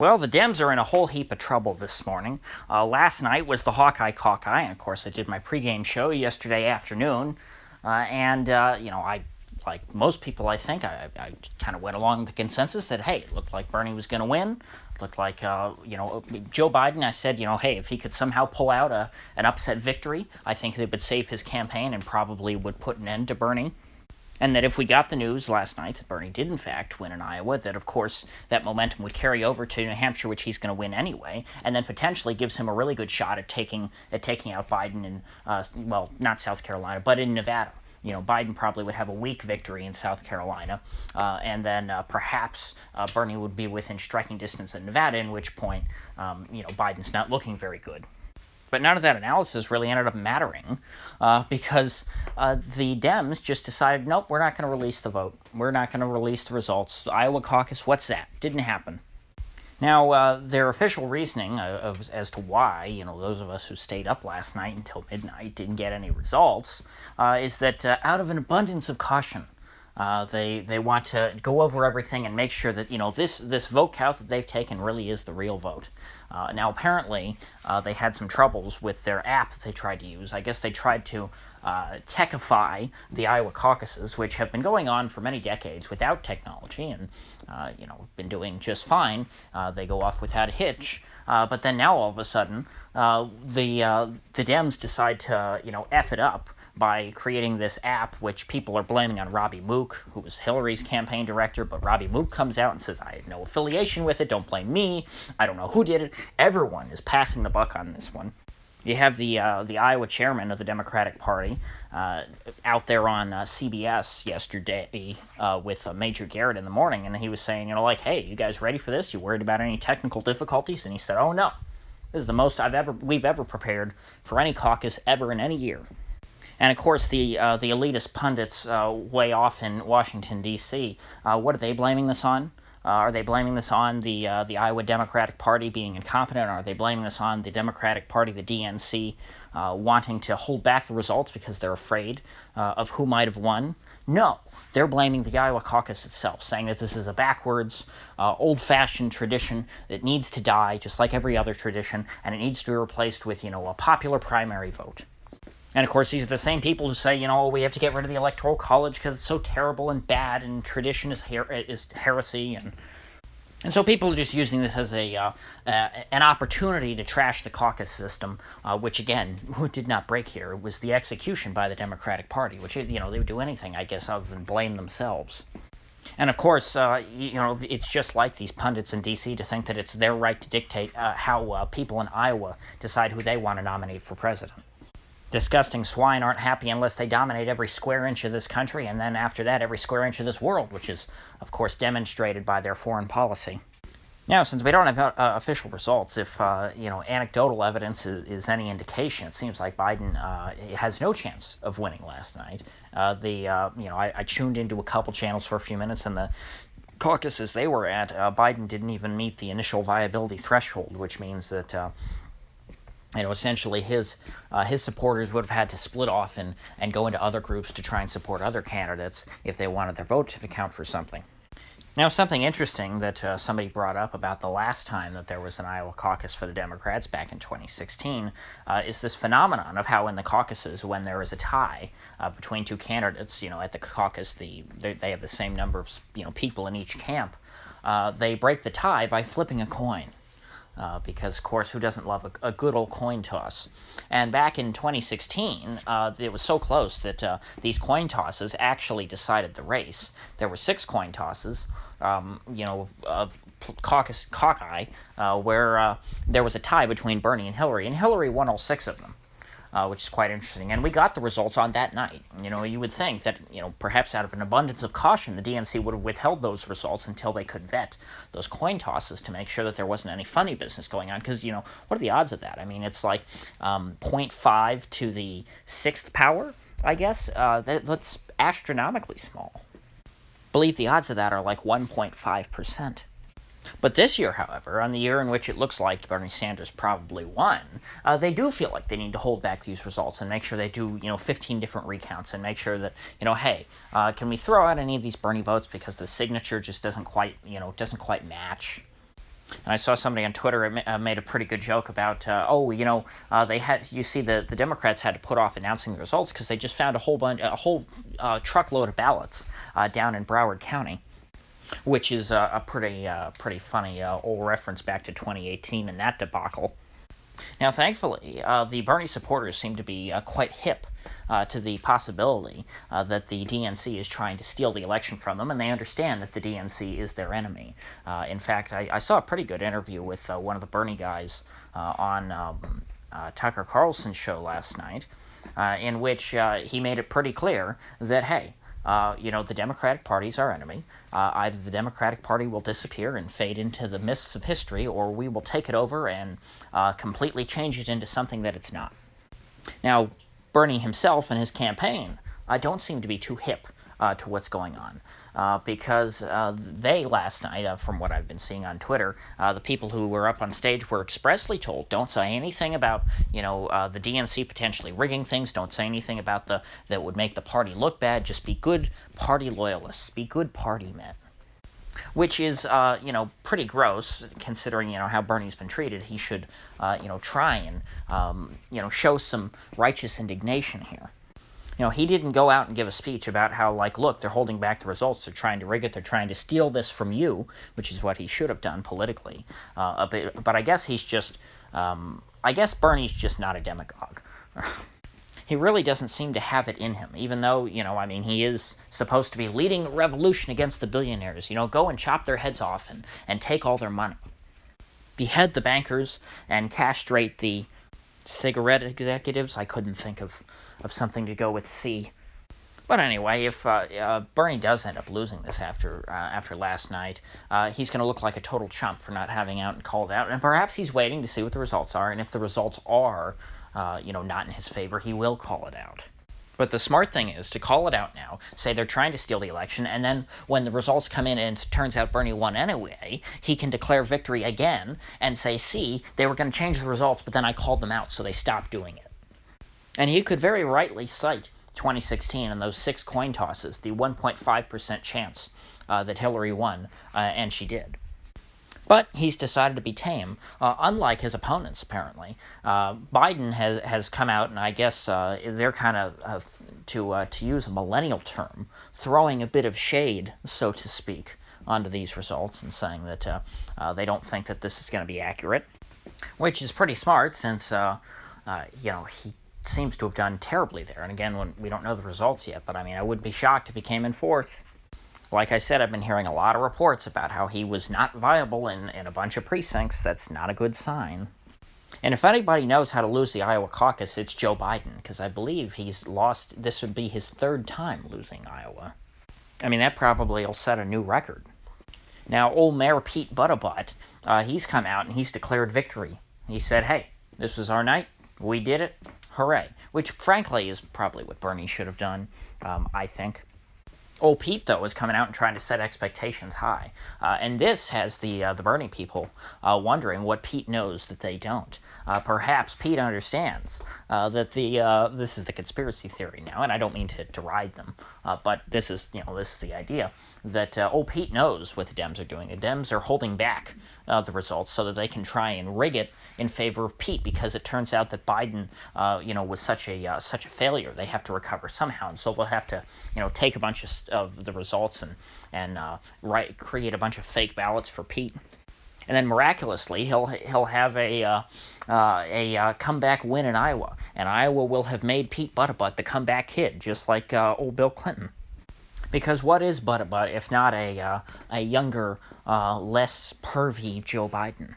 Well, the Dems are in a whole heap of trouble this morning. Last night was the Hawkeye Caucus, and of course I did my pregame show yesterday afternoon. I, like most people, I think, I kind of went along with the consensus that, hey, it looked like Bernie was going to win. Looked like, Joe Biden, I said, hey, if he could somehow pull out an upset victory, I think it would save his campaign and probably would put an end to Bernie. And that if we got the news last night that Bernie did in fact win in Iowa, that of course that momentum would carry over to New Hampshire, which he's going to win anyway, and then potentially gives him a really good shot at taking out Biden in, not South Carolina, but in Nevada. Biden probably would have a weak victory in South Carolina, and then perhaps Bernie would be within striking distance in Nevada, in which point, Biden's not looking very good. But none of that analysis really ended up mattering because the Dems just decided, nope, we're not going to release the vote. We're not going to release the results. Iowa caucus, what's that? Didn't happen. Now, their official reasoning as to why, those of us who stayed up last night until midnight didn't get any results, is that out of an abundance of caution, they want to go over everything and make sure that this vote count that they've taken really is the real vote. Now apparently they had some troubles with their app that they tried to use. I guess they tried to techify the Iowa caucuses, which have been going on for many decades without technology and been doing just fine. They go off without a hitch. But then now all of a sudden the Dems decide to F it up by creating this app, which people are blaming on Robbie Mook, who was Hillary's campaign director, but Robbie Mook comes out and says, I have no affiliation with it, don't blame me, I don't know who did it. Everyone is passing the buck on this one. You have the Iowa chairman of the Democratic Party out there on CBS yesterday with Major Garrett in the morning, and he was saying, hey, you guys ready for this? You worried about any technical difficulties? And he said, oh no, this is the most we've ever prepared for any caucus ever in any year. And of course, the elitist pundits way off in Washington D.C. What are they blaming this on? Are they blaming this on the Iowa Democratic Party being incompetent? Are they blaming this on the Democratic Party, the DNC, wanting to hold back the results because they're afraid of who might have won? No, they're blaming the Iowa caucus itself, saying that this is a backwards, old-fashioned tradition that needs to die, just like every other tradition, and it needs to be replaced with, a popular primary vote. And of course, these are the same people who say, we have to get rid of the Electoral College because it's so terrible and bad, and tradition is heresy, and so people are just using this as an opportunity to trash the caucus system, which again did not break here. It was the execution by the Democratic Party, which they would do anything, I guess, other than blame themselves. And of course, it's just like these pundits in D.C. to think that it's their right to dictate how people in Iowa decide who they want to nominate for president. Disgusting swine aren't happy unless they dominate every square inch of this country, and then after that every square inch of this world, which is, of course, demonstrated by their foreign policy. Now, since we don't have official results, if anecdotal evidence is any indication, it seems like Biden has no chance of winning last night. I tuned into a couple channels for a few minutes, and the caucuses they were at, Biden didn't even meet the initial viability threshold, which means that essentially his supporters would have had to split off and go into other groups to try and support other candidates if they wanted their vote to count for something. Now, something interesting that somebody brought up about the last time that there was an Iowa caucus for the Democrats back in 2016 is this phenomenon of how in the caucuses, when there is a tie between two candidates, at the caucus they have the same number of people in each camp, they break the tie by flipping a coin. Because, of course, who doesn't love a good old coin toss? And back in 2016, it was so close that these coin tosses actually decided the race. There were 6 coin tosses, of caucus, where there was a tie between Bernie and Hillary won all 6 of them. Which is quite interesting. And we got the results on that night. You would think that, perhaps out of an abundance of caution, the DNC would have withheld those results until they could vet those coin tosses to make sure that there wasn't any funny business going on. Because, what are the odds of that? I mean, it's like 0.5 to the 6th power, I guess. That's astronomically small. I believe the odds of that are like 1.5%. But this year, however, on the year in which it looks like Bernie Sanders probably won, they do feel like they need to hold back these results and make sure they do, 15 different recounts and make sure that, hey, can we throw out any of these Bernie votes because the signature just doesn't quite match? And I saw somebody on Twitter made a pretty good joke about, you see, the Democrats had to put off announcing the results because they just found a whole truckload of ballots down in Broward County, which is a pretty funny old reference back to 2018 and that debacle. Now, thankfully, the Bernie supporters seem to be quite hip to the possibility that the DNC is trying to steal the election from them, and they understand that the DNC is their enemy. In fact, I saw a pretty good interview with one of the Bernie guys on Tucker Carlson's show last night, in which he made it pretty clear that, hey, the Democratic Party is our enemy. Either the Democratic Party will disappear and fade into the mists of history, or we will take it over and completely change it into something that it's not. Now, Bernie himself and his campaign don't seem to be too hip to what's going on, because they last night, from what I've been seeing on Twitter, the people who were up on stage were expressly told, don't say anything about the DNC potentially rigging things, don't say anything about that would make the party look bad, just be good party loyalists, be good party men. Which is, pretty gross, considering, how Bernie's been treated. He should, try and, show some righteous indignation here. He didn't go out and give a speech about how, look, they're holding back the results, they're trying to rig it, they're trying to steal this from you, which is what he should have done politically. But I guess he's just, Bernie's just not a demagogue. He really doesn't seem to have it in him, even though, he is supposed to be leading a revolution against the billionaires. Go and chop their heads off and take all their money. Behead the bankers and castrate the cigarette executives. I couldn't think of something to go with C. But anyway, if Bernie does end up losing this after last night, he's going to look like a total chump for not having out and called out. And perhaps he's waiting to see what the results are, and if the results are not in his favor, he will call it out. But the smart thing is to call it out now, say they're trying to steal the election, and then when the results come in and it turns out Bernie won anyway, he can declare victory again and say, see, they were going to change the results, but then I called them out, so they stopped doing it. And he could very rightly cite 2016 and those 6 coin tosses, the 1.5% chance that Hillary won, and she did. But he's decided to be tame, unlike his opponents, apparently. Biden has come out, and I guess they're kind of, to use a millennial term, throwing a bit of shade, so to speak, onto these results and saying that they don't think that this is going to be accurate, which is pretty smart since, he seems to have done terribly there. And again, we don't know the results yet, but I wouldn't be shocked if he came in fourth. Like I said, I've been hearing a lot of reports about how he was not viable in a bunch of precincts. That's not a good sign. And if anybody knows how to lose the Iowa caucus, it's Joe Biden, because I believe he's lost, this would be his 3rd time losing Iowa. That probably will set a new record. Now, old Mayor Pete Buttigieg, he's come out and he's declared victory. He said, hey, this was our night. We did it. Hooray. Which, frankly, is probably what Bernie should have done, I think. Old Pete, though, is coming out and trying to set expectations high. And this has the Bernie people wondering what Pete knows that they don't. Perhaps Pete understands that this is the conspiracy theory now, and I don't mean to deride them, but this is the idea, that old Pete knows what the Dems are doing. The Dems are holding back the results so that they can try and rig it in favor of Pete, because it turns out that Biden, was such a failure. They have to recover somehow, and so they'll have to, take a bunch of the results and create a bunch of fake ballots for Pete. And then miraculously, he'll have a comeback win in Iowa, and Iowa will have made Pete Buttigieg the comeback kid, just like old Bill Clinton. Because what is Buttigieg if not a younger, less pervy Joe Biden?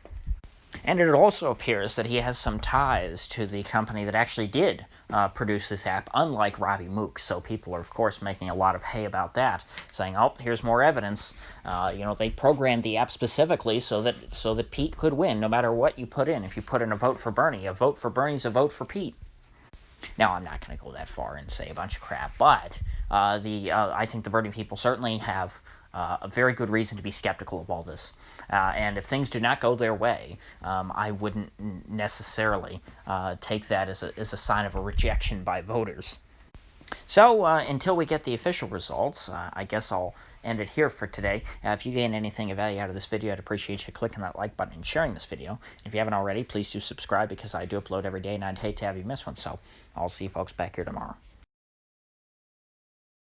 And it also appears that he has some ties to the company that actually did produce this app, unlike Robbie Mook. So people are, of course, making a lot of hay about that, saying, oh, here's more evidence. They programmed the app specifically so that Pete could win, no matter what you put in. If you put in a vote for Bernie is a vote for Pete. Now, I'm not going to go that far and say a bunch of crap, but I think the Bernie people certainly have a very good reason to be skeptical of all this. And if things do not go their way, I wouldn't necessarily take that as a sign of a rejection by voters. So until we get the official results, I guess I'll end it here for today. If you gain anything of value out of this video, I'd appreciate you clicking that like button and sharing this video. If you haven't already, please do subscribe because I do upload every day and I'd hate to have you miss one. So I'll see you folks back here tomorrow.